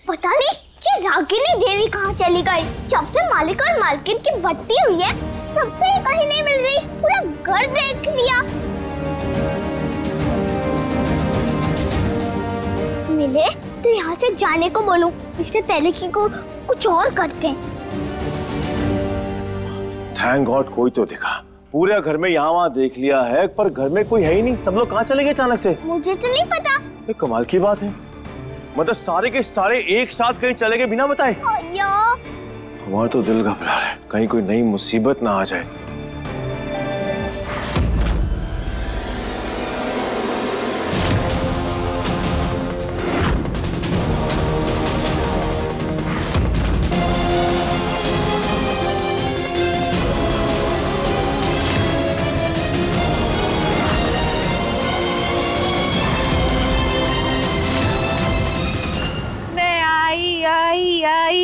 पता नहीं ये रागिनी देवी कहाँ चली गई। जब से मालिक और मालकिन की भट्टी हुई है तब से ही कहीं नहीं मिल रही। पूरा घर देख लिया, मिले तो यहाँ से जाने को बोलूं, इससे पहले कि को कुछ और करते हैं। थैंक गॉड कोई तो दिखा। पूरे घर में यहाँ वहाँ देख लिया है पर घर में कोई है ही नहीं। सब लोग कहाँ चले गए अचानक से? मुझे तो नहीं पता। ये कमाल की बात है, मतलब सारे के सारे एक साथ कहीं चले गए बिना बताए। हमारा तो दिल घबरा रहा है कहीं कोई नई मुसीबत ना आ जाए।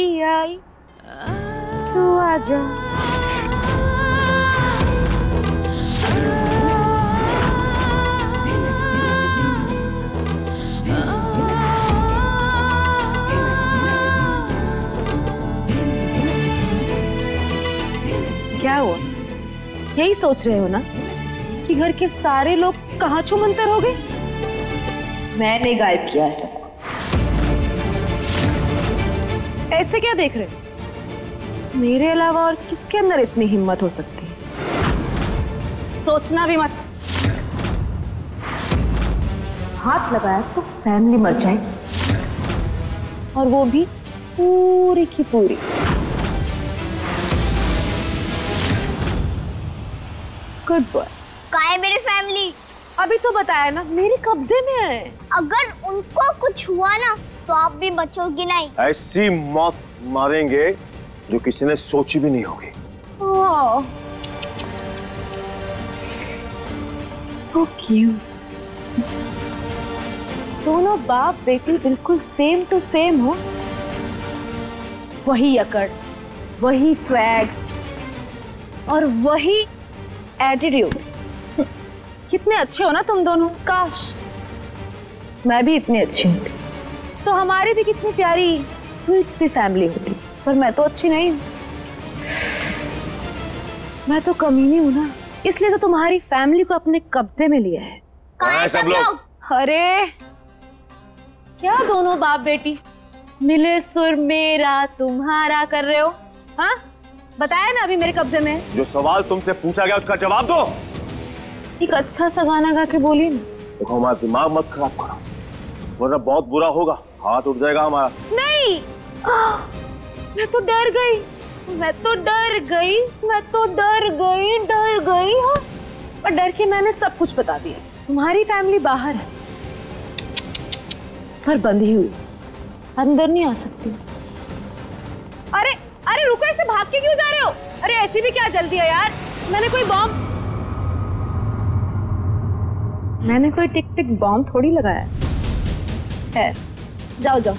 आई तू आजा। क्या हुआ? यही सोच रहे हो ना कि घर के सारे लोग कहाँ छूमंतर हो गए? मैंने गायब किया है सब। ऐसे क्या देख रहे हो? मेरे अलावा और किसके अंदर इतनी हिम्मत हो सकती है? सोचना भी मत। हाथ लगाया तो फैमिली मर जाएगी, और वो भी पूरी की पूरी। Good boy. कहाँ है मेरी फैमिली? अभी तो बताया ना, मेरे कब्जे में है। अगर उनको कुछ हुआ ना तो आप भी बचोगी नहीं। ऐसी मौत मारेंगे जो किसी ने सोची भी नहीं होगी। So cute. दोनों बाप बेटी बिल्कुल सेम टू सेम हो। वही अकड़, वही स्वैग और वही एटीट्यूड। कितने अच्छे हो ना तुम दोनों। काश मैं भी इतनी अच्छी होती तो हमारी भी कितनी प्यारी स्वीट सी फैमिली होती। पर मैं तो अच्छी नहीं हूँ, मैं तो कमीनी हूँ ना, इसलिए तो तुम्हारी फैमिली को अपने कब्जे में लिया है। कहाँ है सब लोग? अरे क्या दोनों बाप बेटी मिले सुर मेरा तुम्हारा कर रहे हो? हाँ बताया ना अभी मेरे कब्जे में। जो सवाल तुमसे पूछा गया उसका जवाब दो। एक अच्छा सा गाना गा के बोलिए ना। देखो हमारा दिमाग मत खराब करो वरना बहुत बुरा होगा, हाथ उठ जाएगा हमारा। नहीं, मैं तो डर गई, मैं तो डर गई, मैं तो डर गई। हाँ और डर के मैंने सब कुछ बता दिया। तुम्हारी फैमिली बाहर है पर बंधी हुई, अंदर नहीं आ सकती। अरे अरे रुको, ऐसे भाग के क्यों जा रहे हो? अरे ऐसी भी क्या जल्दी है यार? मैंने कोई टिक टिक बॉम्ब थोड़ी लगाया है। जाओ जाओ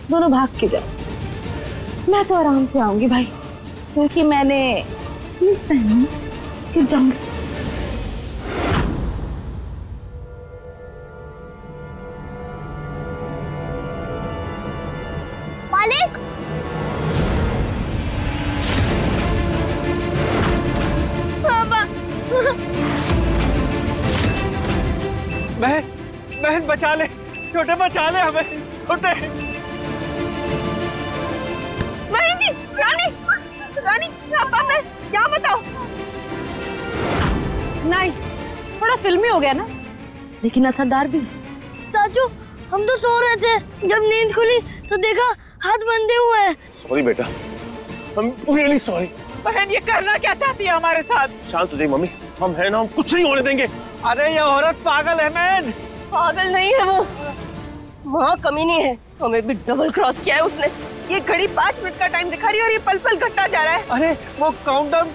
दोनों भाग के जाओ। मैं तो आराम से आऊंगी भाई, क्योंकि मैंने कि जाऊंगी। मालिक बहन बचा ले, छोटे बचा ले हमें, छोटे। बहन जी, रानी पापा मैं क्या बताऊं? नाइस, थोड़ा फिल्मी हो गया ना, लेकिन असरदार भी है। साजू हम तो सो रहे थे, जब नींद खुली तो देखा हाथ बंधे हुए हैं। सॉरी बेटा, हम रियली सॉरी। बहन ये करना क्या चाहती है हमारे साथ? शांत हो जाइए मम्मी, हम है ना, हम कुछ नहीं होने देंगे। अरे ये औरत पागल है मैन। पागल नहीं है वो, वहाँ कमीनी है, हमें भी डबल क्रॉस किया है उसने। ये घड़ी 5 मिनट का टाइम दिखा रही है और ये पल पल घटता जा रहा है। अरे वो काउंटडाउन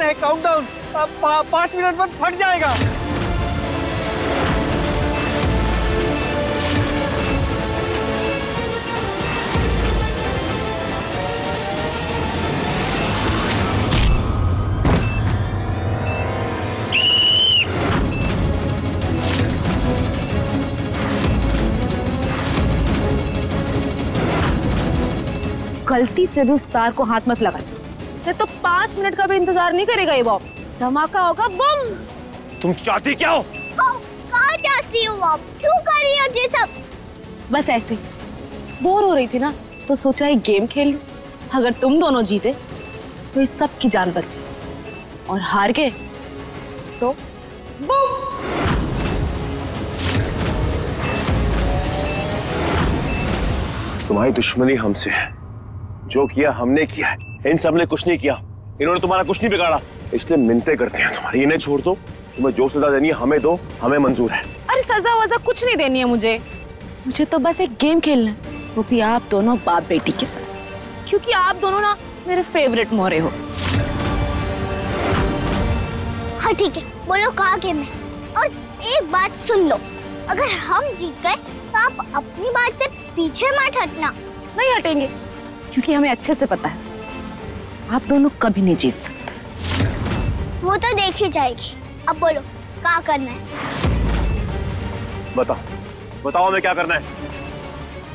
है, काउंटडाउन 5 मिनट बाद फट जाएगा। मल्टी प्रोड्यूस तार को हाथ मत लगाए, ये तो 5 मिनट का भी इंतजार नहीं करेगा ये बॉब। धमाका होगा बम। तुम चाहती क्या हो? कहाँ जाती हो आप? क्यों कर रही हो ये सब? बस ऐसे बोर हो रही थी ना, तो सोचा एक गेम खेल लूं। अगर तुम दोनों जीते तो इस सब की जान बचे, और हार गए तो बम। तुम्हारी दुश्मनी हमसे है, जो किया हमने किया है, इन सब ने कुछ नहीं किया, इन्होंने तुम्हारा कुछ नहीं बिगाड़ा, इसलिए मिन्नतें करते हैं तुम्हारी। इन्हें छोड़ दो, तुम्हें जो सजा देनी है हमें दो, हमें मंजूर है। अरे सजा वजा कुछ नहीं देनी है मुझे तो बस एक गेम खेलना है, वो भी आप दोनों बाप बेटी के साथ, क्योंकि आप दोनों ना मेरे फेवरेट मोहरे हो। हाँ ठीक है, बोलो कहाँ गेम है। और एक बात सुन लो, अगर हम जीत गए तो आप अपनी बात से पीछे मत हटना। नहीं हटेंगे, क्योंकि हमें अच्छे से पता है आप दोनों कभी नहीं जीत सकते। वो तो देखी जाएगी। अब बोलो क्या करना है? बताओ हमें क्या करना है।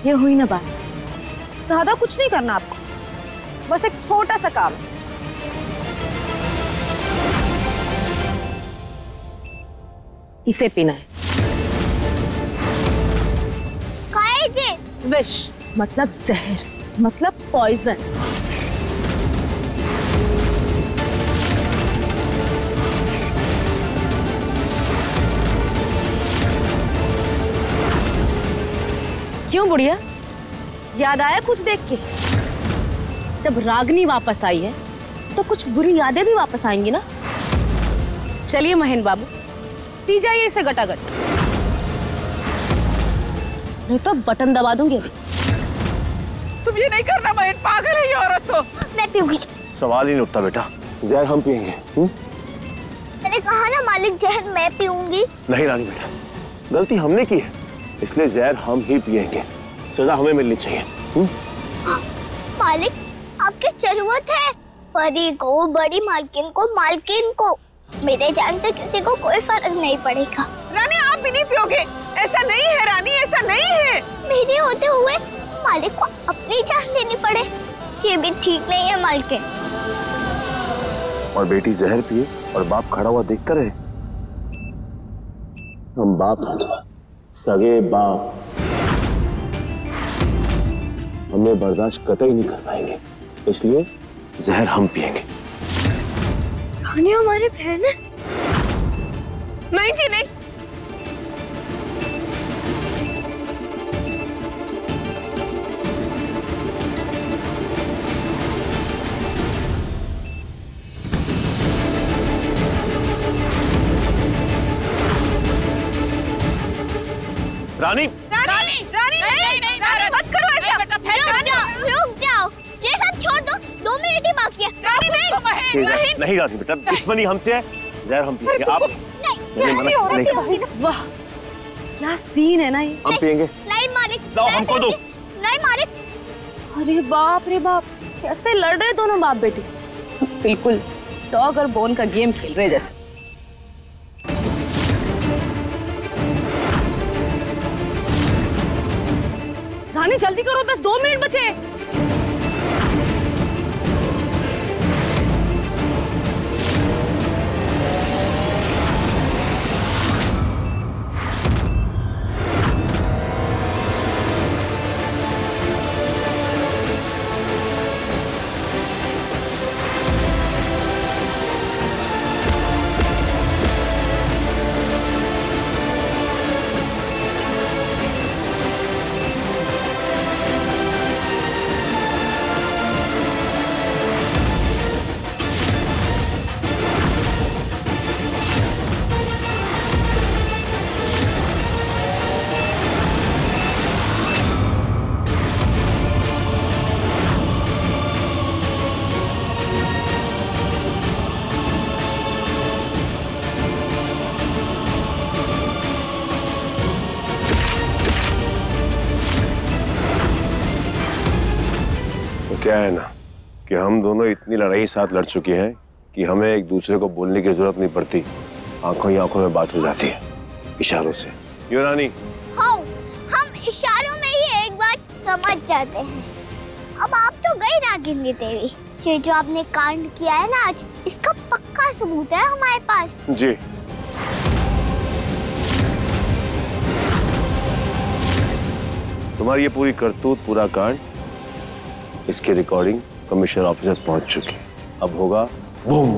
ये हुई ना बात, ज्यादा कुछ नहीं करना आपको, बस एक छोटा सा काम। इसे पीना है। काय जे? विष मतलब जहर, मतलब पॉइजन। क्यों बुढ़िया, याद आया कुछ देख के? जब रागनी वापस आई है तो कुछ बुरी यादें भी वापस आएंगी ना। चलिए महेंद्र बाबू, पी जाइए इसे गटागट, नहीं तो बटन दबा दूंगी अभी। तुम ये नहीं करना महेंद्र, पागल है ये औरत तो। मैं पीऊंगी। सवाल ही नहीं उठता बेटा, जहर हम पिएंगे। मैंने कहा ना मालिक, जहर मैं पीऊंगी। नहीं रानी बेटा, गलती हमने की है, इसलिए जहर हम ही पिएंगे, सजा हमें मिलनी चाहिए। मालिक आपकी जरूरत है, परी को, बड़ी मालकिन को, मेरे जान से किसी को कोई फर्क नहीं पड़ेगा। रानी आप भी नहीं पियोगे, ऐसा नहीं है रानी, ऐसा नहीं है। मेरे होते हुए मालिक को अपनी जान देनी पड़े, ये भी ठीक नहीं है मालकिन। और बेटी जहर पिए और बाप खड़ा हुआ देखता रहे? हम बाप हैं, सगे बाप, हमें बर्दाश्त कतई नहीं कर पाएंगे, इसलिए जहर हम पिएंगे। रानी हमारी बहन है। नहीं जी नहीं। रानी रानी रानी मत करो ऐसा। रुक जाओ, ये सब छोड़ दो, 2 मिनट ही बाकी है। रानी नहीं नहीं रानी बेटा, दुश्मनी हमसे है, जहर हम पिएंगे। आप कैसी औरत है भाई, वाह क्या सीन है ना ये। हम पिएंगे। नहीं मालिक, लाओ हमको दो। नहीं मालिक। अरे बाप रे बाप, कैसे लड़ रहे दोनों बाप बेटी, बिल्कुल डॉग और बोन का गेम खेल रहे जैसे। रानी जल्दी करो, बस 2 मिनट बचे। क्या है ना कि हम दोनों इतनी लड़ाई साथ लड़ चुके हैं कि हमें एक दूसरे को बोलने की जरूरत नहीं पड़ती, आंखों ही आंखों में बात हो जाती है इशारों से। क्यों रानी? हाँ, हम इशारों में ही एक बात समझ जाते हैं। अब आप तो हो गई रागिनी देवी। ये जो आपने कांड किया है ना आज, इसका पक्का सबूत है हमारे पास। जी। तुम्हारी ये पूरी करतूत, पूरा कांड, इसकी रिकॉर्डिंग कमिश्नर ऑफिस तक पहुंच चुकी है। अब होगा बूम।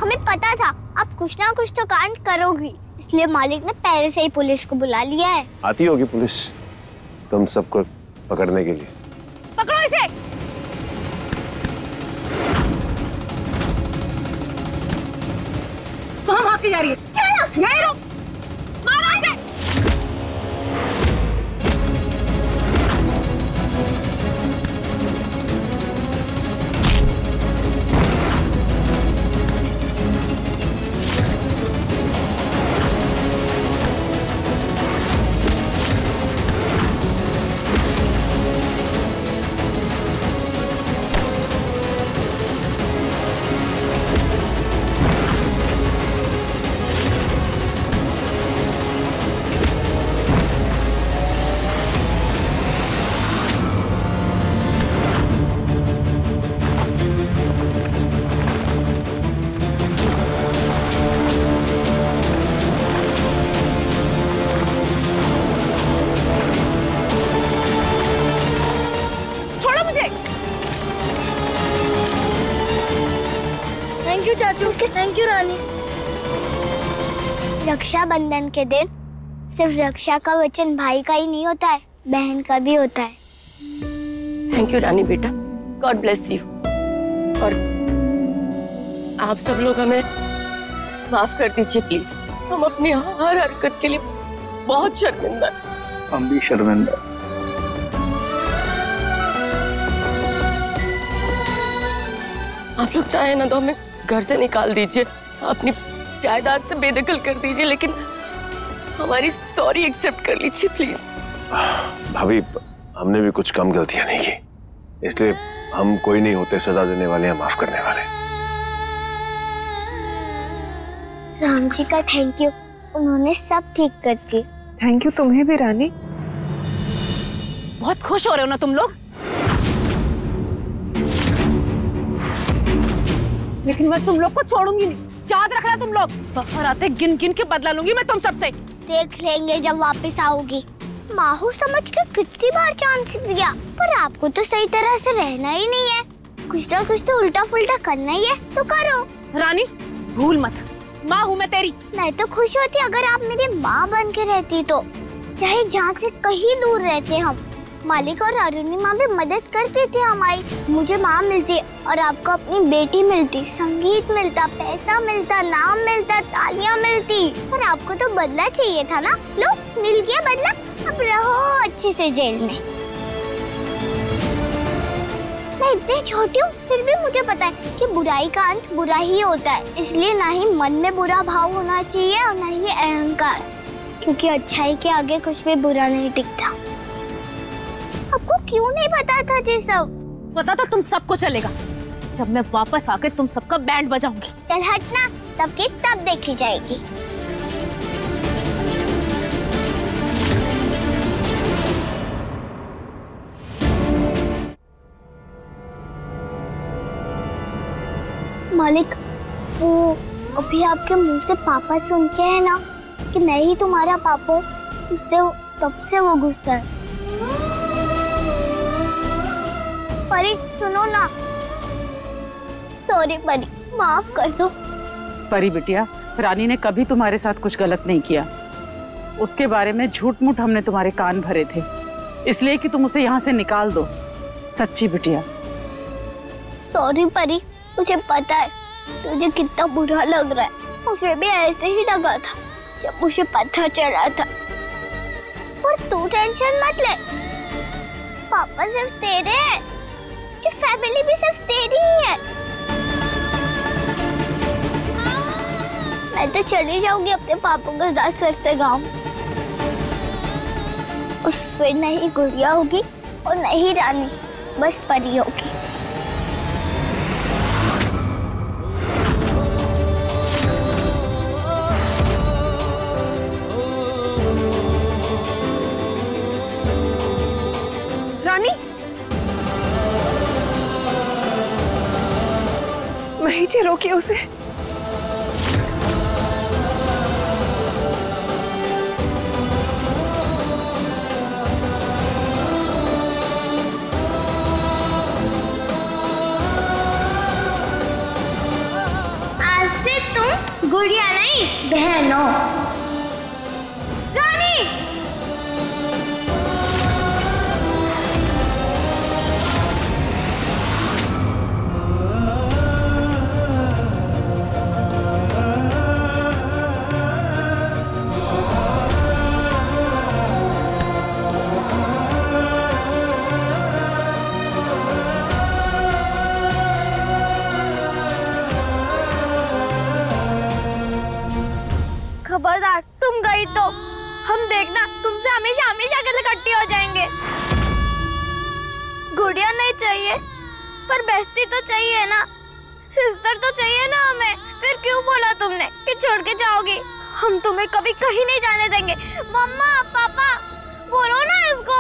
हमें पता था आप कुछ ना कुछ तो कांड करोगी, इसलिए मालिक ने पहले से ही पुलिस को बुला लिया है। आती होगी पुलिस तुम सबको पकड़ने के लिए। पकड़ो इसे। कहाँ भागती जा रही है? यहीं रुक, मारो इसे। थैंक यू रानी। रक्षाबंधन के दिन सिर्फ रक्षा का वचन भाई का ही नहीं होता है, बहन का भी होता है। थैंक यू रानी बेटा, गॉड ब्लेस यू। और आप सब लोग हमें माफ कर दीजिए प्लीज, हम अपनी हर हरकत के लिए बहुत शर्मिंदा। हम भी शर्मिंदा। आप लोग चाहे ना तो हमें घर से निकाल दीजिए, अपनी जायदाद से बेदखल कर दीजिए, लेकिन हमारी सॉरी एक्सेप्ट कर लीजिए प्लीज। भाभी, हमने भी कुछ कम गलतियां नहीं की, इसलिए हम कोई नहीं होते सजा देने वाले या माफ करने वाले। राम जी का थैंक यू, उन्होंने सब ठीक कर दिए। थैंक यू तुम्हें भी रानी। बहुत खुश हो रहे हो ना तुम लोग? लेकिन मैं तुम लोग को छोड़ूंगी नहीं, याद रखना तुम लोग। बाहर आते गिन गिन के बदला लूंगी मैं तुम सबसे। देख लेंगे जब वापस आओगी। माहू समझ के कितनी बार चांस दिया, पर आपको तो सही तरह से रहना ही नहीं है, कुछ ना कुछ तो उल्टा फुल्टा करना ही है, तो करो। रानी भूल मत, माँ हूँ मैं तेरी। मैं तो खुश होती अगर आप मेरी माँ बन के रहती, तो चाहे जहाँ से कहीं दूर रहते हम। मालिक और अरुणिमा भी मदद करते थे हमारी, मुझे माँ मिलती और आपको अपनी बेटी मिलती, संगीत मिलता, पैसा मिलता, नाम मिलता, तालियां मिलती। पर आपको तो बदला चाहिए था ना, लो मिल गया बदला, अब रहो अच्छे से जेल में। मैं इतनी छोटी हूँ फिर भी मुझे पता है कि बुराई का अंत बुरा ही होता है, इसलिए ना ही मन में बुरा भाव होना चाहिए और ना ही अहंकार, क्योंकि अच्छाई के आगे कुछ भी बुरा नहीं टिकता। आपको क्यों नहीं पता था ये सब? पता था तुम सबको चलेगा, जब मैं वापस आके तुम सबका बैंड बजाऊंगी। चल हटना, तब की तब देखी जाएगी। मालिक, वो अभी आपके मुंह से पापा सुन के है ना कि मैं ही तुम्हारा पापा, उससे तब से वो गुस्सा है। परी सुनो ना, सॉरी परी, माफ कर दो। परी बिटिया, रानी ने कभी तुम्हारे साथ कुछ गलत नहीं किया, उसके बारे में झूठ मूठ हमने तुम्हारे कान भरे थे, इसलिए कि तुम उसे यहाँ से निकाल दो। सच्ची बिटिया। सॉरी परी, मुझे पता है तुझे कितना बुरा लग रहा है, मुझे भी ऐसे ही लगा था जब मुझे पता चला था, पर तू टेंशन मत ले, पापा सिर्फ तेरे हैं, कि फैमिली भी सिर्फ तेरी ही है। मैं तो चली जाऊंगी अपने पापा के साथ फिर से गाँव, और फिर नहीं गुड़िया होगी और नहीं रानी, बस परी होगी। वही जे रोके उसे। आज से तुम गुड़िया नहीं बहन हो। रानी खबरदार, तुम गई तो हम देखना तुमसे हमेशा हमेशा के लिए इकट्ठी हो जाएंगे। गुड़िया नहीं चाहिए पर बेस्ती तो चाहिए ना, सिस्टर तो चाहिए ना हमें। फिर क्यों बोला तुमने कि छोड़ के जाओगी? हम तुम्हें कभी कहीं नहीं जाने देंगे। मम्मा पापा बोलो ना इसको।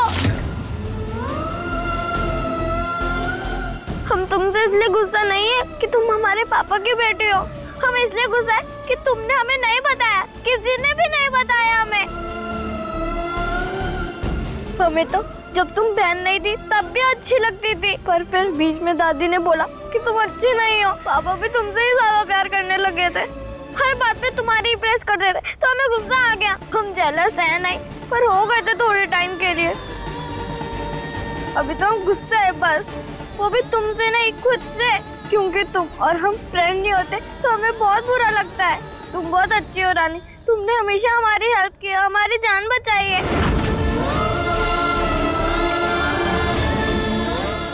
हम तुमसे इसलिए गुस्सा नहीं है कि तुम हमारे पापा की बेटी हो, हम इसलिए गुस्सा है कि तुमने हमें नहीं बताया, किसी ने भी नहीं बताया हमें। हमें तो जब तुम बहन नहीं थी तब भी अच्छी लगती थी, पर फिर बीच में दादी ने बोला कि तुम अच्छी नहीं हो। पापा भी तुमसे ही ज्यादा प्यार करने लगे थे, हर बात पे तुम्हारी प्रेस कर देते, तो हमें गुस्सा आ गया। हम जेलस हैं नहीं, पर हो गए थे थोड़े टाइम के लिए। अभी तो हम गुस्सा है बस, वो भी तुमसे नहीं खुद से, क्योंकि तुम और हम फ्रेंड नहीं होते तो हमें बहुत बुरा लगता है। तुम बहुत अच्छी हो रानी, तुमने हमेशा हमारी हेल्प की, हमारी जान बचाई है।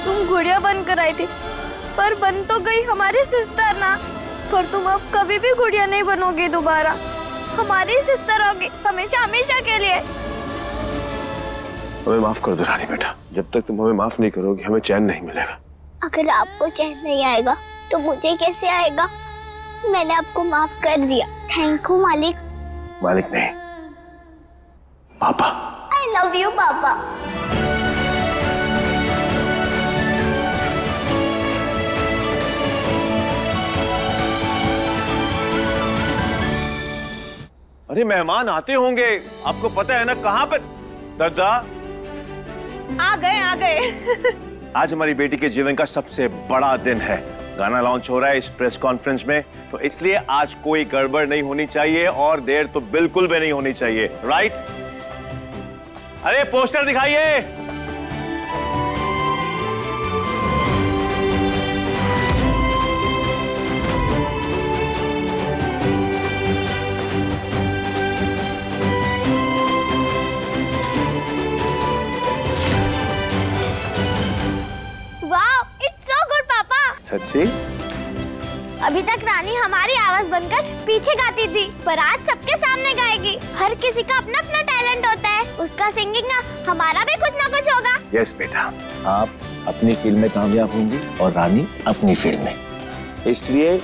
तुम गुड़िया बनकर आई थी, पर बन तो गई हमारी सिस्टर ना। पर तुम अब कभी भी गुड़िया नहीं बनोगी दोबारा, हमारी सिस्टर होगी हमेशा हमेशा के लिए। हमें माफ कर दो रानी बेटा, जब तक तुम हमें माफ नहीं करोगी हमें चैन नहीं मिलेगा। अगर आपको चैन नहीं आएगा तो मुझे कैसे आएगा? मैंने आपको माफ कर दिया। थैंक यू मालिक। मालिक नहीं, पापा। आई लव यू पापा। अरे मेहमान आते होंगे, आपको पता है ना कहाँ पर। दादा आ गए। आज हमारी बेटी के जीवन का सबसे बड़ा दिन है। गाना लॉन्च हो रहा है इस प्रेस कॉन्फ्रेंस में, तो इसलिए आज कोई गड़बड़ नहीं होनी चाहिए और देर तो बिल्कुल भी नहीं होनी चाहिए, राइट? अरे पोस्टर दिखाइए। सच्ची? अभी तक रानी हमारी आवाज बनकर पीछे गाती थी, पर आज सबके सामने गाएगी। हर किसी का अपना अपना टैलेंट होता है, उसका सिंगिंग ना हमारा भी कुछ ना कुछ होगा। यस बेटा, आप अपनी फील्ड में कामयाब होंगी और रानी अपनी फील्ड में, इसलिए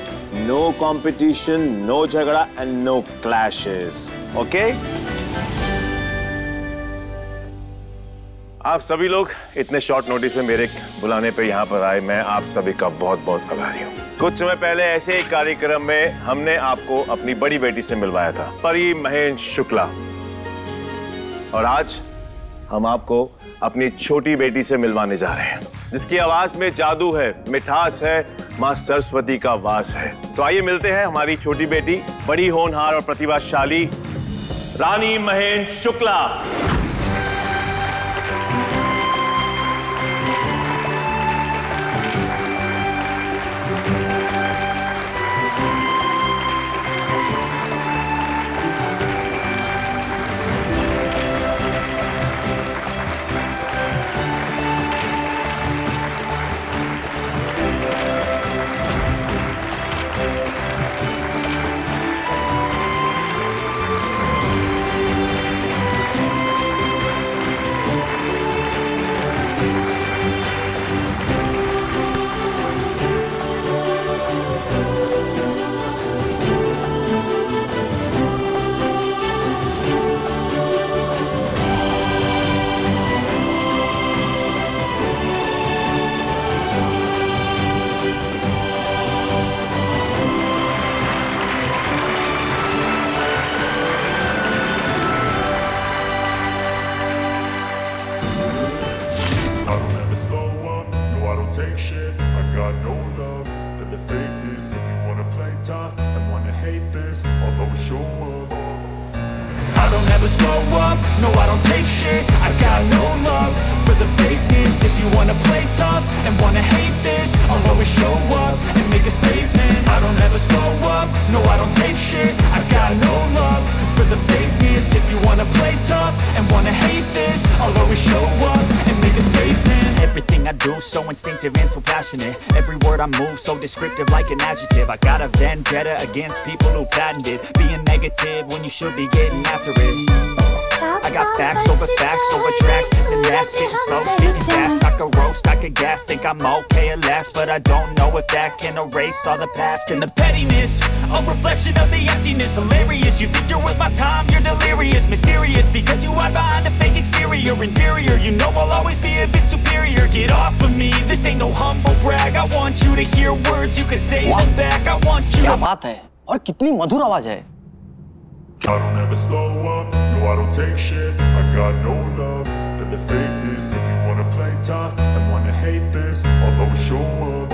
नो कंपटीशन, नो झगड़ा एंड नो क्लैशेस, ओके? आप सभी लोग इतने शॉर्ट नोटिस में मेरे बुलाने पे यहाँ पर आए, मैं आप सभी का बहुत बहुत आभारी हूँ। कुछ समय पहले ऐसे एक कार्यक्रम में हमने आपको अपनी बड़ी बेटी से मिलवाया था, परी महेश शुक्ला, और आज हम आपको अपनी छोटी बेटी से मिलवाने जा रहे हैं, जिसकी आवाज में जादू है, मिठास है, माँ सरस्वती का वास है। तो आइए मिलते हैं हमारी छोटी बेटी, बड़ी होनहार और प्रतिभाशाली रानी Mahesh Shukla. tough and wanna hate this, I'll always show up. I don't ever slow up, no I don't take shit. I got no love for the fakeness. If you wanna play tough and wanna hate this, I'll always show up and make a statement. I don't ever slow up, no I don't take shit. I got no love for the fakeness. If you wanna play tough and wanna hate this, I'll always show up and make a statement. Everything I do so instinctive and so passionate. Every word I move so descriptive like an adjective. I got a vendetta against people who patented being negative when you should be getting after it. I got facts over tracks, this and that, spitting slow, spitting fast. I could roast, I could gas, think I'm okay at last, but I don't know if that can erase all the past. And the pettiness, a reflection of the emptiness. Hilarious, you think you're worth my time, you're delirious. Mysterious, because you hide behind a fake exterior. Inferior, you know I'll always be a bit superior. Get off of me, this ain't no humble brag. I want you to hear words, you can say them back. I want you क्या to... बात है, और कितनी मधुर आवाज है। I don't ever slow up, no I don't take shit. I got no love for the fakeness. If you wanna play tough and wanna hate this, I'll always show up.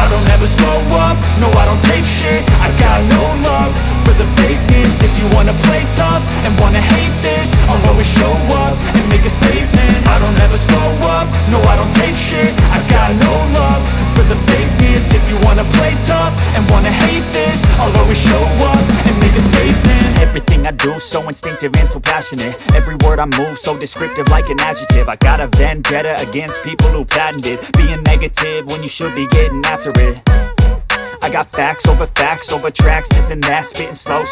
I don't ever slow up, no I don't take shit. I got no love for the fakeness. If you wanna play tough and wanna hate this, I'll always show up and make a statement. I don't ever slow up, no I don't take shit. I got no love for the fakeness. If you wanna play tough and wanna hate this, I'll always show up and make a statement. Everything I do so instinctive and so passionate. Every word I move so descriptive like an adjective. I got a vendetta against people who patented being negative when you should be getting after it. I got facts over tracks, this and that, spitting slow.